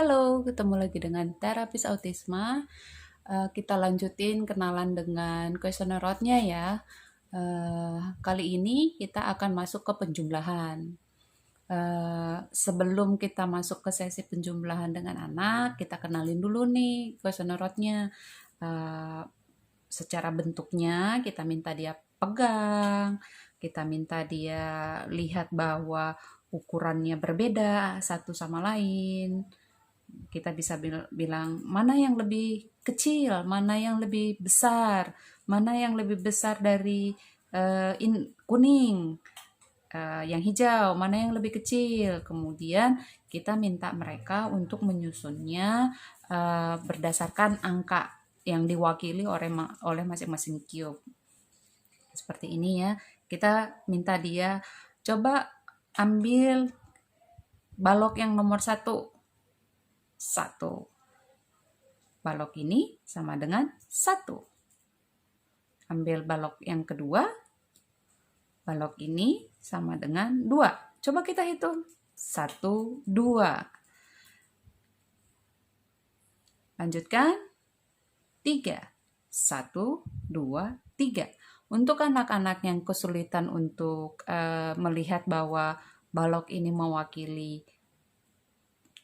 Halo, ketemu lagi dengan terapis autisma. Kita lanjutin kenalan dengan kuesioner-nya ya. Kali ini kita akan masuk ke penjumlahan. Sebelum kita masuk ke sesi penjumlahan dengan anak, kita kenalin dulu nih kuesioner-nya. Secara bentuknya kita minta dia pegang, kita minta dia lihat bahwa ukurannya berbeda satu sama lain. Kita bisa bilang mana yang lebih kecil, mana yang lebih besar, mana yang lebih besar dari kuning, yang hijau, mana yang lebih kecil. Kemudian kita minta mereka untuk menyusunnya berdasarkan angka yang diwakili oleh masing-masing cube. Seperti ini ya. Kita minta dia coba ambil balok yang nomor 1. Balok ini sama dengan 1. Ambil balok yang kedua. Balok ini sama dengan 2. Coba kita hitung. 1, 2. Lanjutkan. 3. 1, 2, 3. Untuk anak-anak yang kesulitan untuk melihat bahwa balok ini mewakili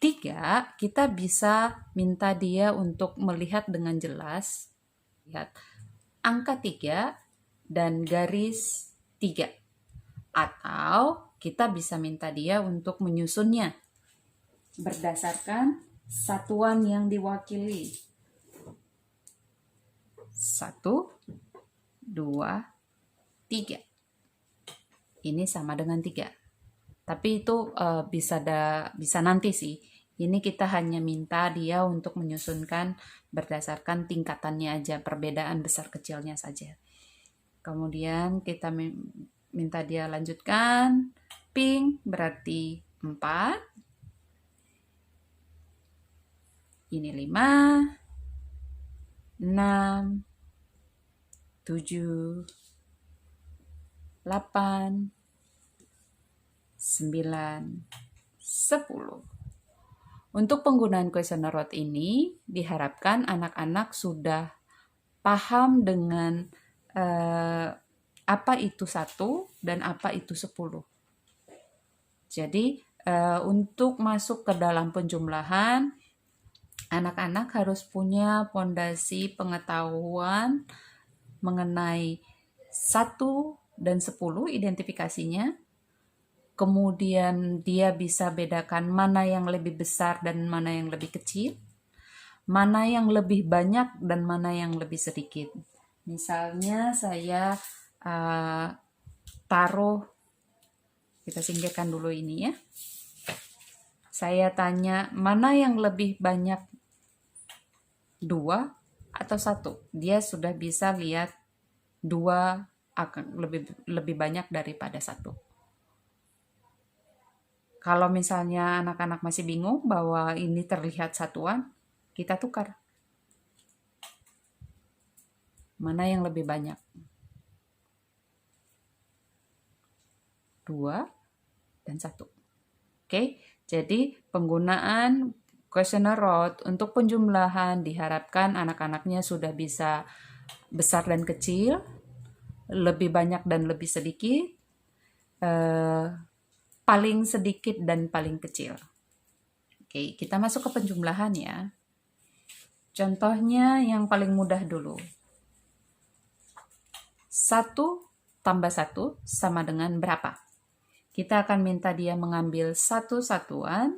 3, kita bisa minta dia untuk melihat dengan jelas. Lihat angka 3 dan garis 3. Atau kita bisa minta dia untuk menyusunnya berdasarkan satuan yang diwakili. 1, 2, 3. Ini sama dengan 3. Tapi itu bisa nanti sih. Ini kita hanya minta dia untuk menyusunkan berdasarkan tingkatannya aja, perbedaan besar kecilnya saja. Kemudian kita minta dia lanjutkan. Pink berarti 4. Ini 5, 6, 7, 8, 9, 10. Untuk penggunaan kuesioner rote ini diharapkan anak-anak sudah paham dengan apa itu 1 dan apa itu 10. Jadi untuk masuk ke dalam penjumlahan, anak-anak harus punya fondasi pengetahuan mengenai 1 dan 10 identifikasinya. Kemudian dia bisa bedakan mana yang lebih besar dan mana yang lebih kecil, mana yang lebih banyak dan mana yang lebih sedikit. Misalnya saya taruh, kita singkirkan dulu ini ya. Saya tanya mana yang lebih banyak, 2 atau 1. Dia sudah bisa lihat 2 akan lebih banyak daripada 1. Kalau misalnya anak-anak masih bingung bahwa ini terlihat satuan, kita tukar. Mana yang lebih banyak? 2 dan 1. Oke, jadi penggunaan kuesioner rote untuk penjumlahan diharapkan anak-anaknya sudah bisa besar dan kecil, lebih banyak dan lebih sedikit, paling sedikit dan paling kecil. Oke, kita masuk ke penjumlahan ya. Contohnya yang paling mudah dulu. 1 tambah 1 sama dengan berapa? Kita akan minta dia mengambil satu satuan.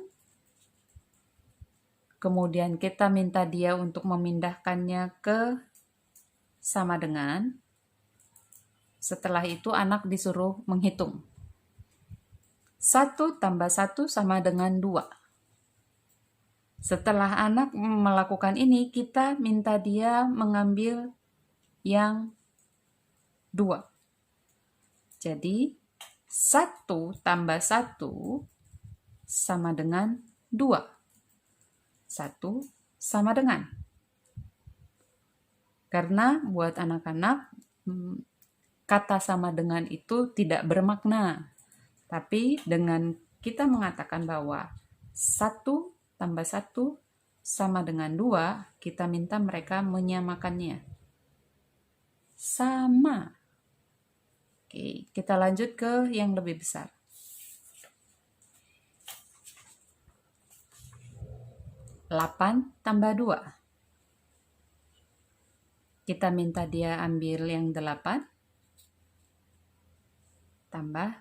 Kemudian kita minta dia untuk memindahkannya ke sama dengan. Setelah itu anak disuruh menghitung. 1 tambah 1 sama dengan 2. Setelah anak melakukan ini, kita minta dia mengambil yang 2. Jadi, 1 tambah 1 sama dengan 2. 1 sama dengan. Karena buat anak-anak, kata sama dengan itu tidak bermakna. Tapi dengan kita mengatakan bahwa 1 tambah 1 sama dengan 2, kita minta mereka menyamakannya. Sama. Oke, kita lanjut ke yang lebih besar. 8 tambah 2. Kita minta dia ambil yang 8 tambah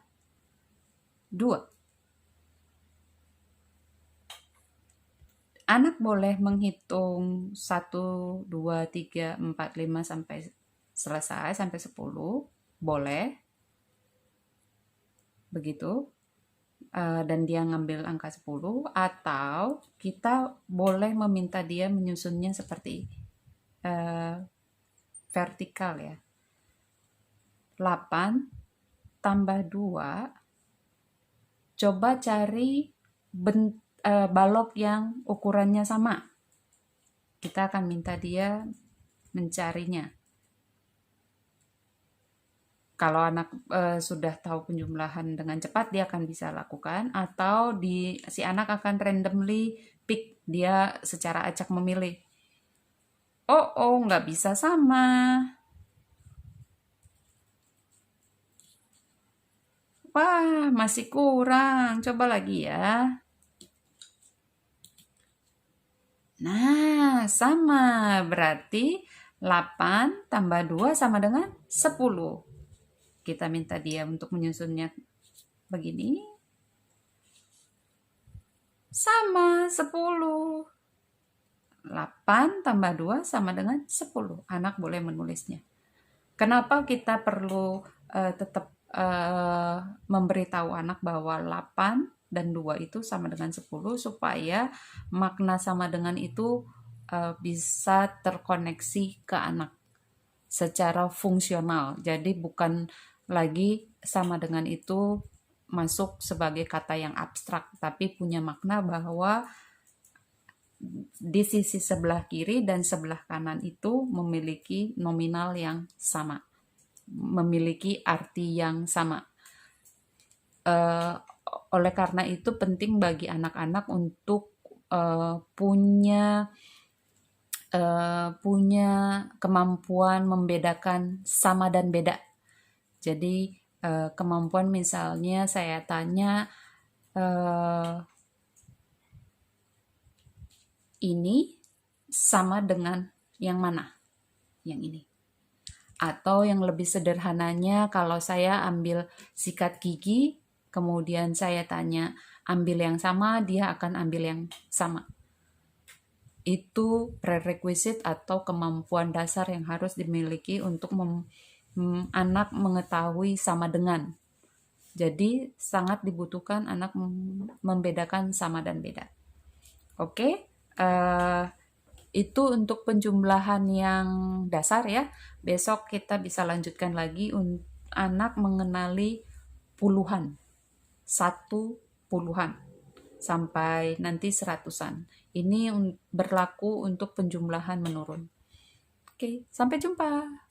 2. Anak boleh menghitung 1, 2, 3, 4, 5 sampai selesai, sampai 10. Boleh. Begitu. Dan dia ngambil angka 10. Atau kita boleh meminta dia menyusunnya seperti vertikal ya. 8 tambah 2. Coba cari balok yang ukurannya sama. Kita akan minta dia mencarinya. Kalau anak sudah tahu penjumlahan dengan cepat, dia akan bisa lakukan. Atau si anak akan randomly pick, dia secara acak memilih. Oh, nggak bisa sama. Wah, masih kurang. Coba lagi ya. Nah, sama. Berarti 8 tambah 2 sama dengan 10. Kita minta dia untuk menyusunnya begini. Sama, 10. 8 tambah 2 sama dengan 10. Anak boleh menulisnya. Kenapa kita perlu tetap memberitahu anak bahwa 8 dan 2 itu sama dengan 10, supaya makna sama dengan itu bisa terkoneksi ke anak secara fungsional. Jadi bukan lagi sama dengan itu masuk sebagai kata yang abstrak, tapi punya makna bahwa di sisi sebelah kiri dan sebelah kanan itu memiliki nominal yang sama, memiliki arti yang sama. Oleh karena itu penting bagi anak-anak untuk punya kemampuan membedakan sama dan beda. Jadi kemampuan, misalnya saya tanya, ini sama dengan yang mana? Yang ini. Atau yang lebih sederhananya, kalau saya ambil sikat gigi, kemudian saya tanya ambil yang sama, dia akan ambil yang sama. Itu prerequisite atau kemampuan dasar yang harus dimiliki untuk anak mengetahui sama dengan. Jadi sangat dibutuhkan anak membedakan sama dan beda. Oke, itu untuk penjumlahan yang dasar ya. Besok kita bisa lanjutkan lagi untuk anak mengenali puluhan, 1 puluhan sampai nanti 100-an. Ini berlaku untuk penjumlahan menurun. Oke, sampai jumpa.